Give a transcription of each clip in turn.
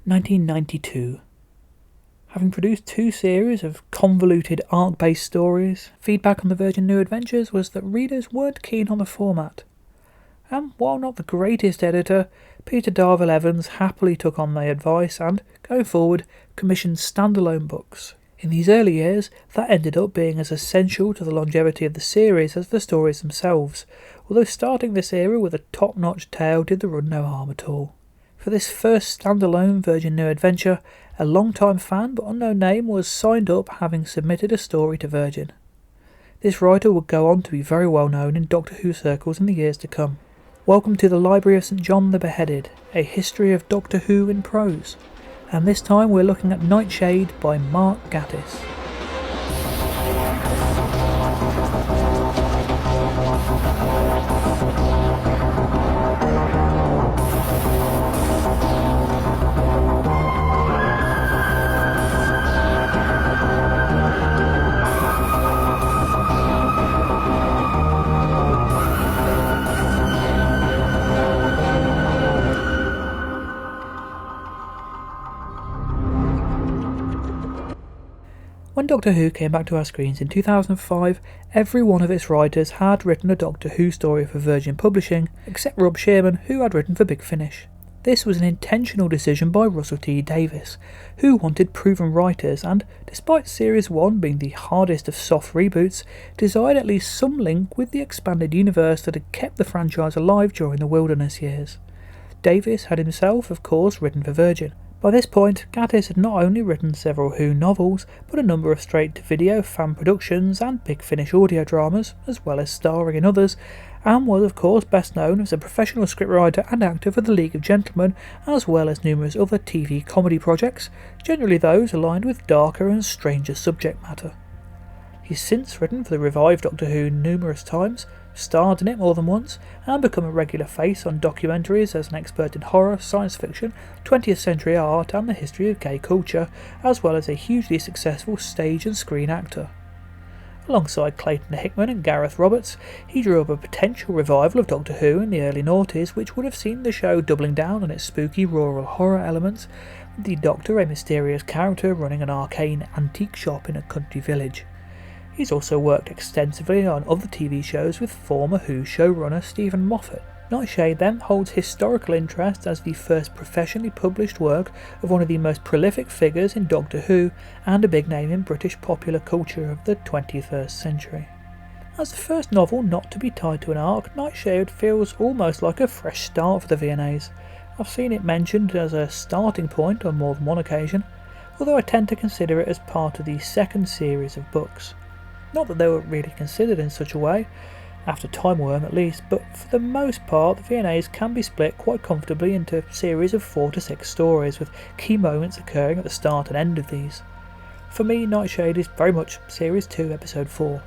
1992. Having produced 2 series of convoluted arc-based stories, feedback on the Virgin New Adventures was that readers weren't keen on the format. And while not the greatest editor, Peter Darvill Evans happily took on their advice and, going forward, commissioned standalone books. In these early years, that ended up being as essential to the longevity of the series as the stories themselves, although starting this era with a top-notch tale did the run no harm at all. For this first standalone Virgin New Adventure, a long-time fan but unknown name was signed up, having submitted a story to Virgin. This writer would go on to be very well known in Doctor Who circles in the years to come. Welcome to the Library of St John the Beheaded, a history of Doctor Who in prose. And this time we're looking at Nightshade by Mark Gatiss. When Doctor Who came back to our screens in 2005, every one of its writers had written a Doctor Who story for Virgin Publishing, except Rob Shearman, who had written for Big Finish. This was an intentional decision by Russell T Davies, who wanted proven writers and, despite Series 1 being the hardest of soft reboots, desired at least some link with the expanded universe that had kept the franchise alive during the wilderness years. Davies had himself, of course, written for Virgin. By this point, Gatiss had not only written several Who novels, but a number of straight-to-video fan productions and Big Finish audio dramas, as well as starring in others, and was of course best known as a professional scriptwriter and actor for The League of Gentlemen, as well as numerous other TV comedy projects, generally those aligned with darker and stranger subject matter. He's since written for the revived Doctor Who numerous times, starred in it more than once, and become a regular face on documentaries as an expert in horror, science fiction, 20th century art and the history of gay culture, as well as a hugely successful stage and screen actor. Alongside Clayton Hickman and Gareth Roberts, he drew up a potential revival of Doctor Who in the early noughties, which would have seen the show doubling down on its spooky rural horror elements, with the Doctor a mysterious character running an arcane antique shop in a country village. He's also worked extensively on other TV shows with former Who showrunner Stephen Moffat. Nightshade then holds historical interest as the first professionally published work of one of the most prolific figures in Doctor Who and a big name in British popular culture of the 21st century. As the first novel not to be tied to an arc, Nightshade feels almost like a fresh start for the VNAs. I've seen it mentioned as a starting point on more than one occasion, although I tend to consider it as part of the second series of books. Not that they were really considered in such a way, after Time Worm at least, but for the most part the VNAs can be split quite comfortably into series of 4 to 6 stories, with key moments occurring at the start and end of these. For me, Nightshade is very much Series 2, Episode 4.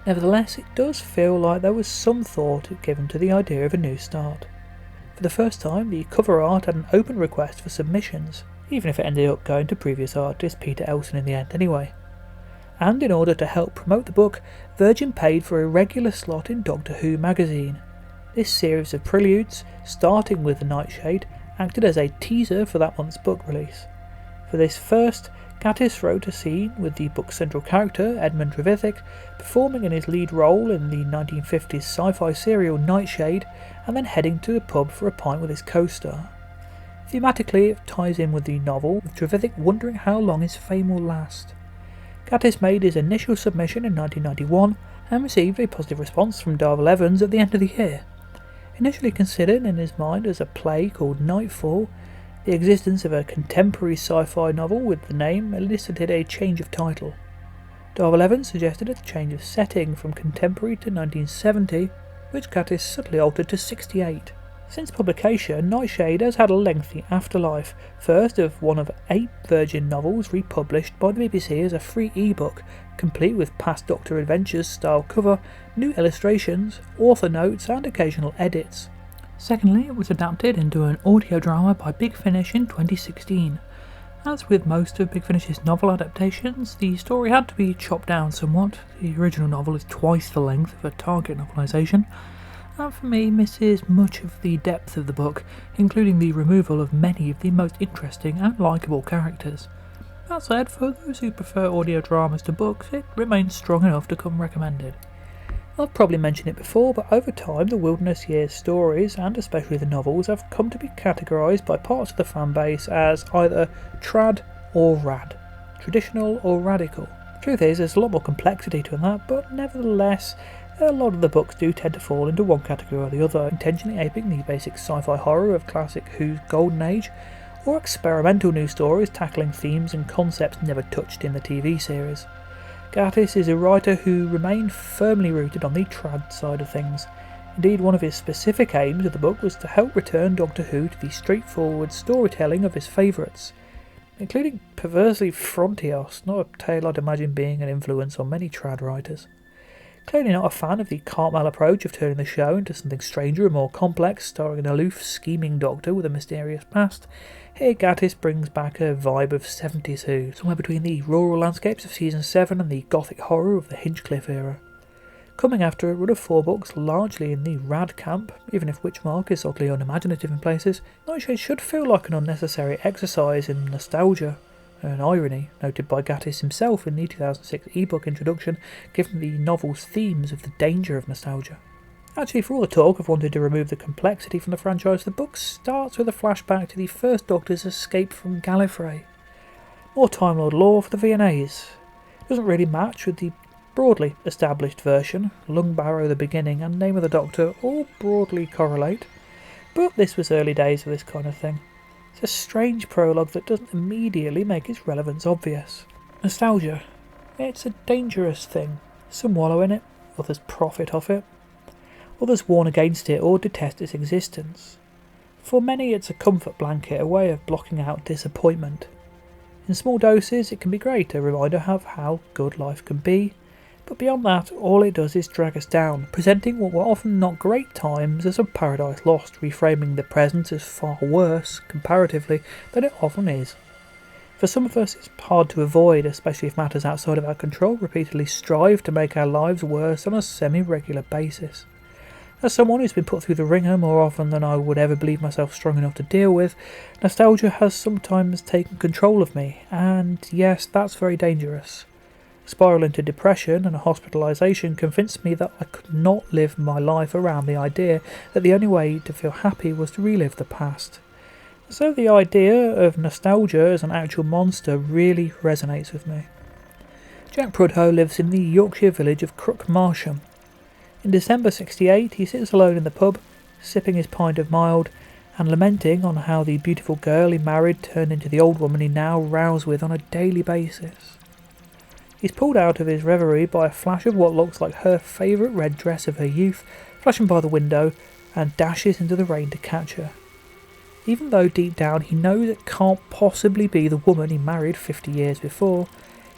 Nevertheless, it does feel like there was some thought given to the idea of a new start. For the first time, the cover art had an open request for submissions, even if it ended up going to previous artist Peter Elson in the end anyway. And in order to help promote the book, Virgin paid for a regular slot in Doctor Who magazine. This series of preludes, starting with The Nightshade, acted as a teaser for that month's book release. For this first, Gatiss wrote a scene with the book's central character, Edmund Trevithick, performing in his lead role in the 1950s sci-fi serial Nightshade, and then heading to a pub for a pint with his co-star. Thematically, it ties in with the novel, with Trevithick wondering how long his fame will last. Gatiss made his initial submission in 1991 and received a positive response from Darvill Evans at the end of the year. Initially considered in his mind as a play called Nightfall, the existence of a contemporary sci-fi novel with the name elicited a change of title. Darvill Evans suggested a change of setting from contemporary to 1970, which Gatiss subtly altered to 68. Since publication, Nightshade has had a lengthy afterlife, first of one of 8 Virgin novels republished by the BBC as a free ebook, complete with past Doctor Adventures style cover, new illustrations, author notes and occasional edits. Secondly, it was adapted into an audio drama by Big Finish in 2016. As with most of Big Finish's novel adaptations, the story had to be chopped down somewhat. The original novel is twice the length of a target novelisation, and for me misses much of the depth of the book, including the removal of many of the most interesting and likeable characters. That said, for those who prefer audio dramas to books, it remains strong enough to come recommended. I've probably mentioned it before, but over time the Wilderness Years stories, and especially the novels, have come to be categorised by parts of the fanbase as either trad or rad, traditional or radical. Truth is, there's a lot more complexity to that, but nevertheless, a lot of the books do tend to fall into one category or the other, intentionally aping the basic sci-fi horror of classic Who's Golden Age, or experimental new stories tackling themes and concepts never touched in the TV series. Gatiss is a writer who remained firmly rooted on the trad side of things. Indeed, one of his specific aims of the book was to help return Doctor Who to the straightforward storytelling of his favourites, including perversely Frontios, not a tale I'd imagine being an influence on many trad writers. Clearly not a fan of the Cartmel approach of turning the show into something stranger and more complex, starring an aloof, scheming Doctor with a mysterious past, here Gatiss brings back a vibe of 70s Who, somewhere between the rural landscapes of Season 7 and the gothic horror of the Hinchcliffe era. Coming after a run of 4 books largely in the rad camp, even if Witchmark is oddly unimaginative in places, Nightshade should feel like an unnecessary exercise in nostalgia, an irony noted by Gatiss himself in the 2006 ebook introduction, given the novel's themes of the danger of nostalgia. Actually, for all the talk of wanting to remove the complexity from the franchise, the book starts with a flashback to the First Doctor's escape from Gallifrey. More Time Lord lore for the VNAs. Doesn't really match with the broadly established version. Lungbarrow the Beginning and Name of the Doctor all broadly correlate, but this was early days of this kind of thing. It's a strange prologue that doesn't immediately make its relevance obvious. Nostalgia. It's a dangerous thing. Some wallow in it, others profit off it. Others warn against it or detest its existence. For many it's a comfort blanket, a way of blocking out disappointment. In small doses it can be great, a reminder of how good life can be, but beyond that all it does is drag us down, presenting what were often not great times as a paradise lost, reframing the present as far worse, comparatively, than it often is. For some of us it's hard to avoid, especially if matters outside of our control repeatedly strive to make our lives worse on a semi-regular basis. As someone who's been put through the ringer more often than I would ever believe myself strong enough to deal with, nostalgia has sometimes taken control of me, and yes, that's very dangerous. A spiral into depression and a hospitalisation convinced me that I could not live my life around the idea that the only way to feel happy was to relive the past. So the idea of nostalgia as an actual monster really resonates with me. Jack Prudhoe lives in the Yorkshire village of Crook Marsham. In December '68 he sits alone in the pub, sipping his pint of mild, and lamenting on how the beautiful girl he married turned into the old woman he now rows with on a daily basis. He's pulled out of his reverie by a flash of what looks like her favourite red dress of her youth, flashing by the window, and dashes into the rain to catch her. Even though deep down he knows it can't possibly be the woman he married 50 years before,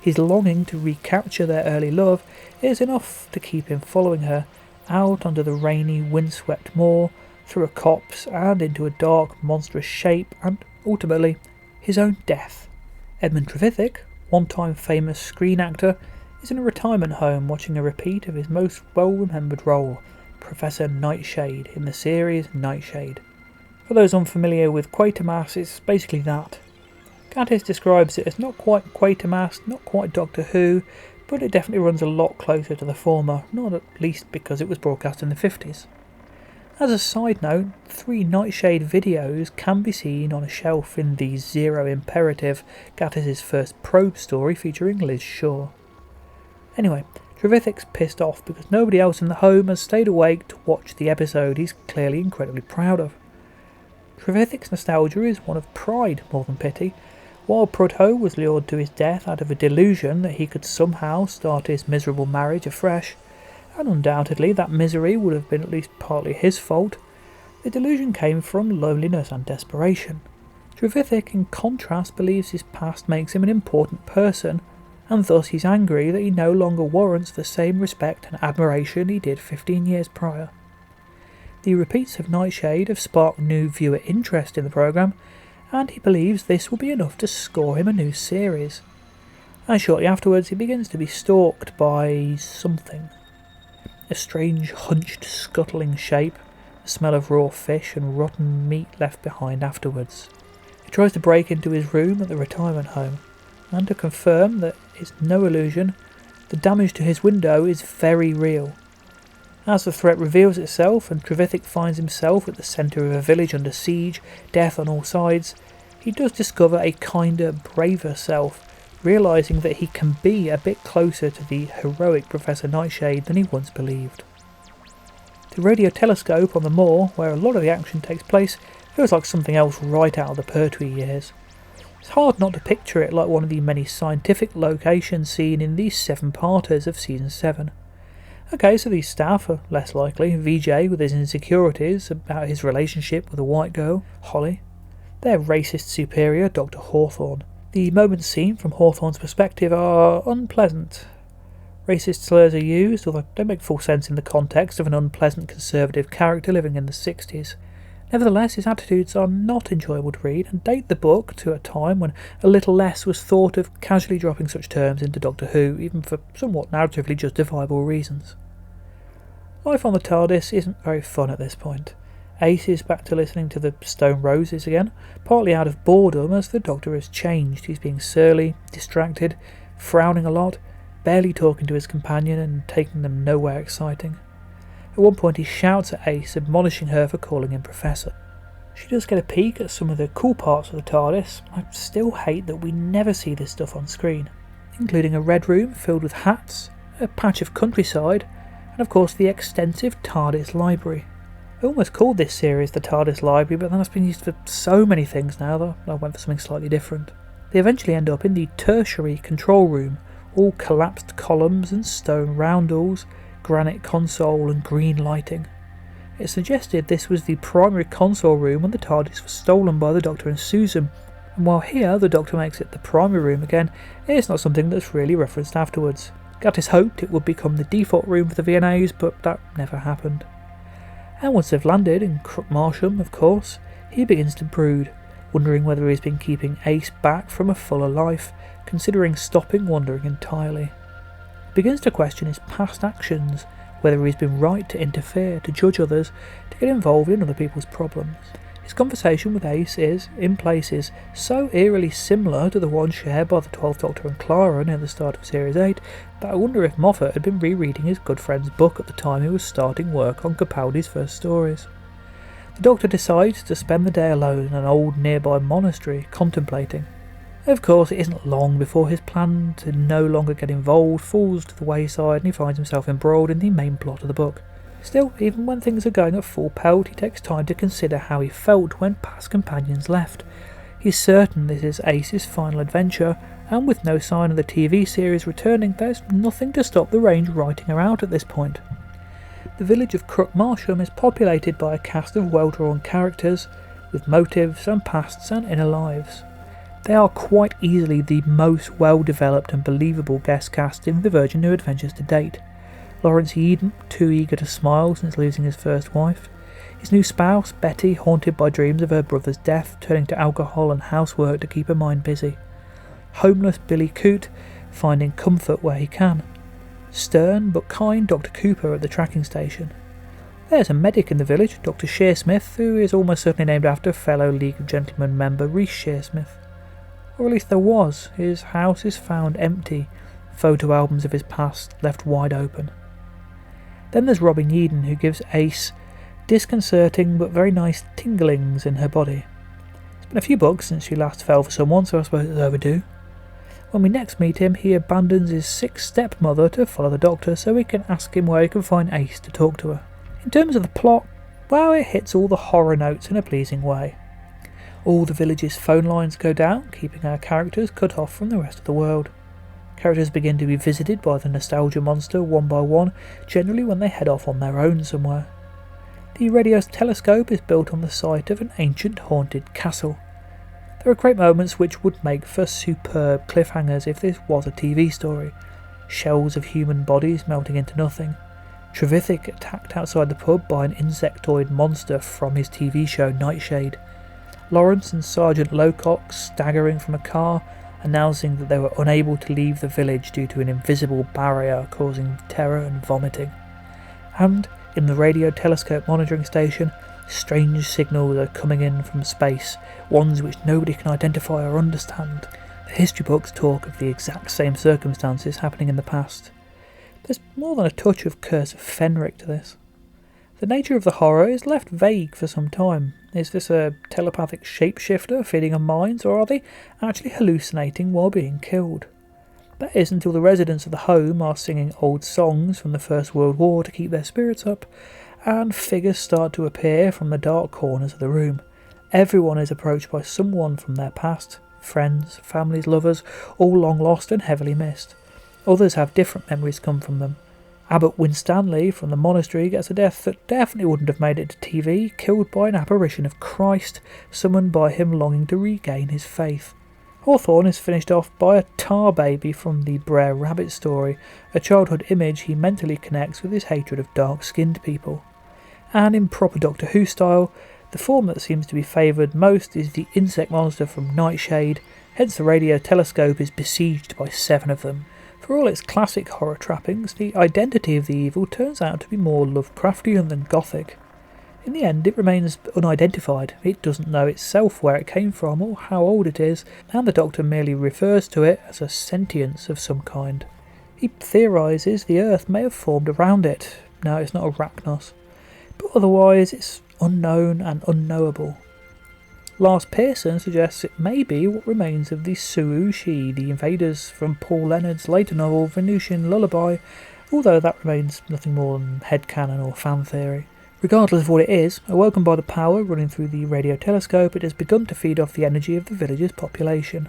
his longing to recapture their early love is enough to keep him following her, out onto the rainy, windswept moor, through a copse and into a dark, monstrous shape, and ultimately his own death. Edmund Trevithick, one-time famous screen actor, is in a retirement home watching a repeat of his most well-remembered role, Professor Nightshade, in the series Nightshade. For those unfamiliar with Quatermass, it's basically that. Gatiss describes it as not quite Quatermass, not quite Doctor Who, but it definitely runs a lot closer to the former, not at least because it was broadcast in the 50s. As a side note, 3 Nightshade videos can be seen on a shelf in the Zero Imperative, Gatiss's first probe story featuring Liz Shaw. Anyway, Trevithick's pissed off because nobody else in the home has stayed awake to watch the episode he's clearly incredibly proud of. Trevithick's nostalgia is one of pride more than pity. While Prudhoe was lured to his death out of a delusion that he could somehow start his miserable marriage afresh, and undoubtedly that misery would have been at least partly his fault, the delusion came from loneliness and desperation. Trevithick, in contrast, believes his past makes him an important person, and thus he's angry that he no longer warrants the same respect and admiration he did 15 years prior. The repeats of Nightshade have sparked new viewer interest in the programme, and he believes this will be enough to score him a new series. And shortly afterwards he begins to be stalked by something. a strange hunched scuttling shape, the smell of raw fish and rotten meat left behind afterwards. He tries to break into his room at the retirement home, and to confirm that it's no illusion, the damage to his window is very real. As the threat reveals itself and Trevithick finds himself at the centre of a village under siege, death on all sides, he does discover a kinder, braver self, realising that he can be a bit closer to the heroic Professor Nightshade than he once believed. The radio telescope on the moor, where a lot of the action takes place, feels like something else right out of the Pertwee years. It's hard not to picture it like one of the many scientific locations seen in these 7-parters of Season 7. Okay, so these staff are less likely. VJ with his insecurities about his relationship with a white girl, Holly. Their racist superior, Dr. Hawthorne. The moments seen from Hawthorne's perspective are unpleasant. Racist slurs are used, although they don't make full sense in the context of an unpleasant conservative character living in the 60s. Nevertheless, his attitudes are not enjoyable to read and date the book to a time when a little less was thought of casually dropping such terms into Doctor Who, even for somewhat narratively justifiable reasons. Life on the TARDIS isn't very fun at this point. Ace is back to listening to the Stone Roses again, partly out of boredom as the Doctor has changed. He's being surly, distracted, frowning a lot, barely talking to his companion and taking them nowhere exciting. At one point he shouts at Ace, admonishing her for calling him Professor. She does get a peek at some of the cool parts of the TARDIS. I still hate that we never see this stuff on screen, including a red room filled with hats, a patch of countryside, and of course the extensive TARDIS library. I almost called this series the TARDIS library, but then it's been used for so many things now that I went for something slightly different. They eventually end up in the tertiary control room, all collapsed columns and stone roundels, granite console and green lighting. It suggested this was the primary console room when the TARDIS was stolen by the Doctor and Susan, and while here the Doctor makes it the primary room again, it's not something that's really referenced afterwards. Gatiss hoped it would become the default room for the VNAs, but that never happened. And once they've landed in Crookmarsham, of course, he begins to brood, wondering whether he's been keeping Ace back from a fuller life, considering stopping wandering entirely. Begins to question his past actions, whether he's been right to interfere, to judge others, to get involved in other people's problems. His conversation with Ace is, in places, so eerily similar to the one shared by the 12th Doctor and Clara near the start of Series 8 that I wonder if Moffat had been rereading his good friend's book at the time he was starting work on Capaldi's first stories. The Doctor decides to spend the day alone in an old nearby monastery, contemplating. Of course, it isn't long before his plan to no longer get involved falls to the wayside and he finds himself embroiled in the main plot of the book. Still, even when things are going at full pelt, he takes time to consider how he felt when past companions left. He's certain this is Ace's final adventure, and with no sign of the TV series returning, there's nothing to stop the Range writing her out at this point. The village of Crookmarsham is populated by a cast of well-drawn characters, with motives and pasts and inner lives. They are quite easily the most well-developed and believable guest cast in the Virgin New Adventures to date. Lawrence Eden, too eager to smile since losing his first wife. His new spouse, Betty, haunted by dreams of her brother's death, turning to alcohol and housework to keep her mind busy. Homeless Billy Coote, finding comfort where he can. Stern but kind Dr. Cooper at the tracking station. There's a medic in the village, Dr. Shearsmith, who is almost certainly named after fellow League of Gentlemen member Rhys Shearsmith. Or at least there was. His house is found empty, photo albums of his past left wide open. Then there's Robin Eden, who gives Ace disconcerting but very nice tinglings in her body. It's been a few books since she last fell for someone, so I suppose it's overdue. When we next meet him, he abandons his sick stepmother to follow the Doctor so we can ask him where he can find Ace to talk to her. In terms of the plot, well, it hits all the horror notes in a pleasing way. All the village's phone lines go down, keeping our characters cut off from the rest of the world. Characters begin to be visited by the nostalgia monster one by one, generally when they head off on their own somewhere. The radio's telescope is built on the site of an ancient haunted castle. There are great moments which would make for superb cliffhangers if this was a TV story. Shells of human bodies melting into nothing. Trevithick attacked outside the pub by an insectoid monster from his TV show Nightshade. Lawrence and Sergeant Locock staggering from a car, announcing that they were unable to leave the village due to an invisible barrier causing terror and vomiting. And in the radio telescope monitoring station, strange signals are coming in from space, ones which nobody can identify or understand. The history books talk of the exact same circumstances happening in the past. There's more than a touch of Curse of Fenric to this. The nature of the horror is left vague for some time. Is this a telepathic shapeshifter feeding on minds, or are they actually hallucinating while being killed? That is until the residents of the home are singing old songs from the First World War to keep their spirits up, and figures start to appear from the dark corners of the room. Everyone is approached by someone from their past, friends, families, lovers, all long lost and heavily missed. Others have different memories come from them. Abbot Winstanley from the monastery gets a death that definitely wouldn't have made it to TV, killed by an apparition of Christ, summoned by him longing to regain his faith. Hawthorne is finished off by a tar baby from the Brer Rabbit story, a childhood image he mentally connects with his hatred of dark-skinned people. And in proper Doctor Who style, the form that seems to be favoured most is the insect monster from Nightshade, hence the radio telescope is besieged by 7 of them. For all its classic horror trappings, the identity of the evil turns out to be more Lovecraftian than Gothic. In the end, it remains unidentified. It doesn't know itself where it came from or how old it is, and the Doctor merely refers to it as a sentience of some kind. He theorises the Earth may have formed around it. No, it's not Arachnos. But otherwise, it's unknown and unknowable. Lars Pearson suggests it may be what remains of the Suushi, the invaders from Paul Leonard's later novel Venusian Lullaby, although that remains nothing more than headcanon or fan theory. Regardless of what it is, awoken by the power running through the radio telescope, it has begun to feed off the energy of the village's population.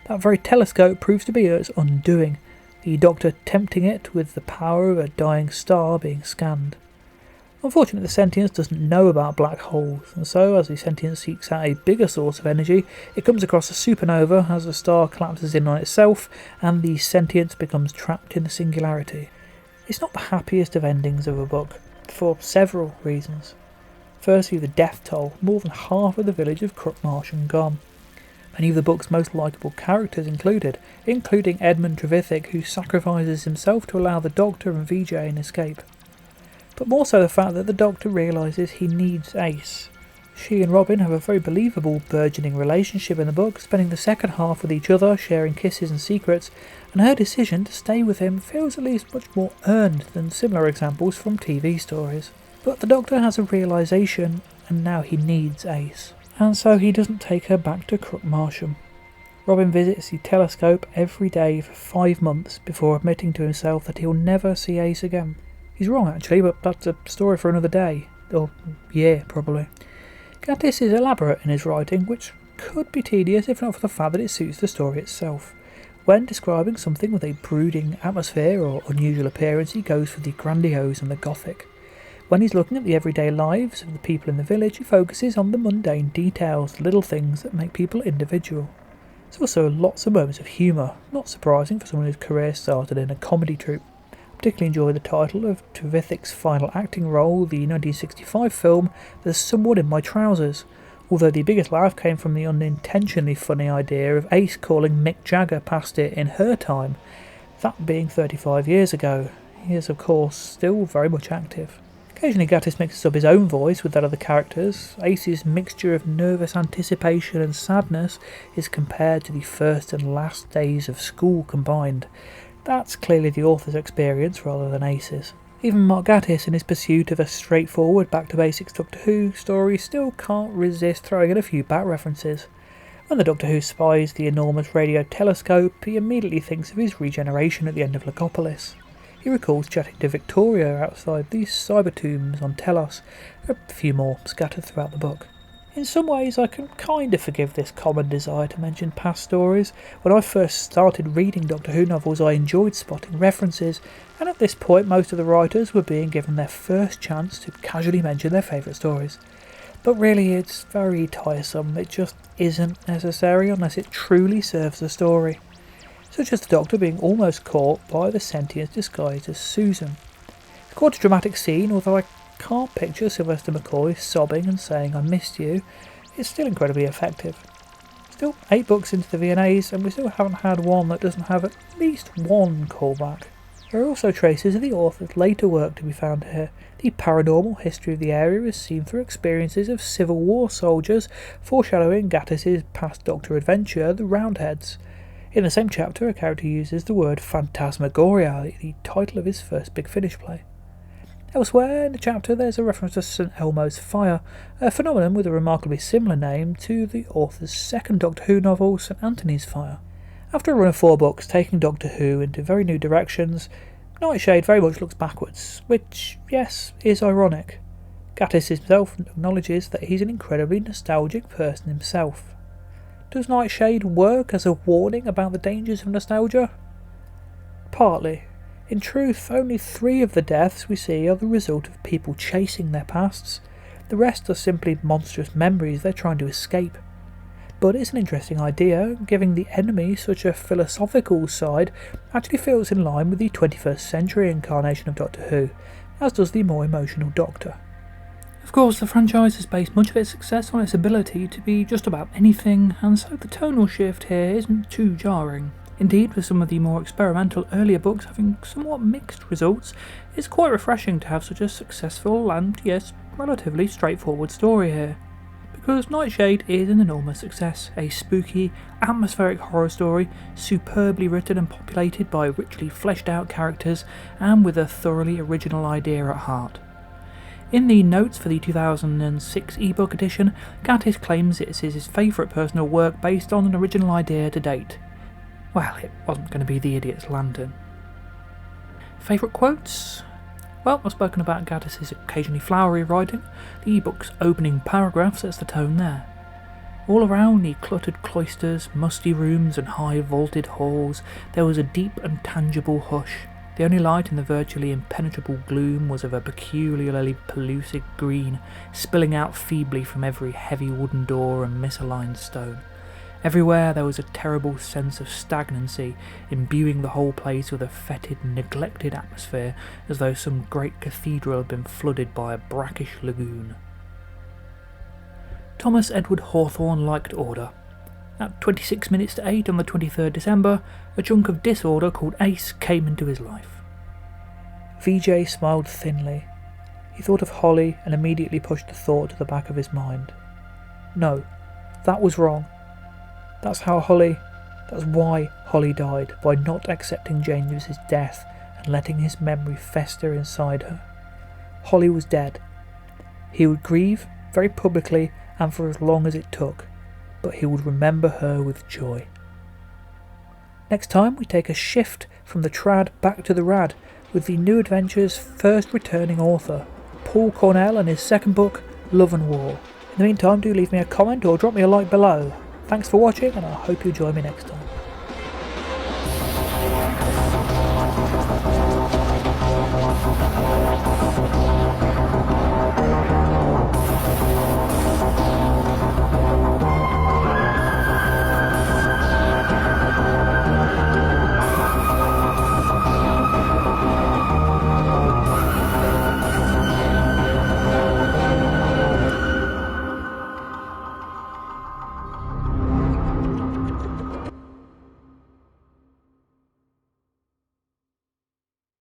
That very telescope proves to be its undoing, the Doctor tempting it with the power of a dying star being scanned. Unfortunately, the sentience doesn't know about black holes, and so as the sentience seeks out a bigger source of energy, it comes across a supernova as the star collapses in on itself, and the sentience becomes trapped in the singularity. It's not the happiest of endings of a book, for several reasons. Firstly, the death toll, more than half of the village of Crookmarsham gone. Many of the book's most likeable characters included, including Edmund Trevithick, who sacrifices himself to allow the Doctor and VJ an escape. But more so the fact that the Doctor realises he needs Ace. She and Robin have a very believable burgeoning relationship in the book, spending the second half with each other, sharing kisses and secrets, and her decision to stay with him feels at least much more earned than similar examples from TV stories. But the Doctor has a realisation, and now he needs Ace. And so he doesn't take her back to Crookmarsham. Robin visits the telescope every day for 5 months before admitting to himself that he'll never see Ace again. He's wrong actually, but that's a story for another day. Or year, probably. Gatiss is elaborate in his writing, which could be tedious if not for the fact that it suits the story itself. When describing something with a brooding atmosphere or unusual appearance, he goes for the grandiose and the gothic. When he's looking at the everyday lives of the people in the village, he focuses on the mundane details, the little things that make people individual. There's also lots of moments of humour, not surprising for someone whose career started in a comedy troupe. Particularly enjoy the title of Trevithick's final acting role, the 1965 film There's Someone in My Trousers, although the biggest laugh came from the unintentionally funny idea of Ace calling Mick Jagger past it in her time, that being 35 years ago. He is of course still very much active. Occasionally Gatiss mixes up his own voice with that of the characters. Ace's mixture of nervous anticipation and sadness is compared to the first and last days of school combined. That's clearly the author's experience rather than Ace's. Even Mark Gatiss, in his pursuit of a straightforward back-to-basics Doctor Who story, still can't resist throwing in a few Bat references. When the Doctor Who spies the enormous radio telescope, he immediately thinks of his regeneration at the end of Legopolis. He recalls chatting to Victoria outside these cyber tombs on Telos, a few more scattered throughout the book. In some ways I can kind of forgive this common desire to mention past stories. When I first started reading Doctor Who novels I enjoyed spotting references, and at this point most of the writers were being given their first chance to casually mention their favourite stories. But really it's very tiresome, it just isn't necessary unless it truly serves the story. Such as the Doctor being almost caught by the sentience disguised as Susan. It's quite a dramatic scene, although I can't picture Sylvester McCoy sobbing and saying I missed you. It's still incredibly effective. Still 8 books into the VNAs and we still haven't had one that doesn't have at least one callback. There are also traces of the author's later work to be found here. The paranormal history of the area is seen through experiences of Civil War soldiers, foreshadowing Gatiss's past Doctor adventure, the Roundheads. In the same chapter, a character uses the word phantasmagoria, the title of his first Big Finish play. Elsewhere in the chapter there's a reference to St. Elmo's Fire, a phenomenon with a remarkably similar name to the author's second Doctor Who novel, St. Anthony's Fire. After a run of 4 books taking Doctor Who into very new directions, Nightshade very much looks backwards, which, yes, is ironic. Gatiss himself acknowledges that he's an incredibly nostalgic person himself. Does Nightshade work as a warning about the dangers of nostalgia? Partly. In truth, only 3 of the deaths we see are the result of people chasing their pasts. The rest are simply monstrous memories they're trying to escape. But it's an interesting idea. Giving the enemy such a philosophical side actually feels in line with the 21st century incarnation of Doctor Who, as does the more emotional Doctor. Of course, the franchise has based much of its success on its ability to be just about anything, and so the tonal shift here isn't too jarring. Indeed, with some of the more experimental earlier books having somewhat mixed results, it's quite refreshing to have such a successful and, yes, relatively straightforward story here. Because Nightshade is an enormous success, a spooky, atmospheric horror story, superbly written and populated by richly fleshed out characters, and with a thoroughly original idea at heart. In the notes for the 2006 ebook edition, Gatiss claims it's his favourite personal work based on an original idea to date. Well, it wasn't going to be The Idiot's Lantern. Favourite quotes? Well, I've spoken about Gatiss's occasionally flowery writing. The ebook's opening paragraph sets the tone there. All around the cluttered cloisters, musty rooms and high vaulted halls, there was a deep and tangible hush. The only light in the virtually impenetrable gloom was of a peculiarly pellucid green, spilling out feebly from every heavy wooden door and misaligned stone. Everywhere there was a terrible sense of stagnancy, imbuing the whole place with a fetid, neglected atmosphere, as though some great cathedral had been flooded by a brackish lagoon. Thomas Edward Hawthorne liked order. At 26 minutes to 8 on the 23rd December, a chunk of disorder called Ace came into his life. VJ smiled thinly. He thought of Holly and immediately pushed the thought to the back of his mind. No, that was wrong. That's why Holly died, by not accepting James's death and letting his memory fester inside her. Holly was dead. He would grieve, very publicly and for as long as it took, but he would remember her with joy. Next time we take a shift from the trad back to the rad, with the New Adventures' first returning author, Paul Cornell, and his second book, Love and War. In the meantime, do leave me a comment or drop me a like below. Thanks for watching, and I hope you join me next time.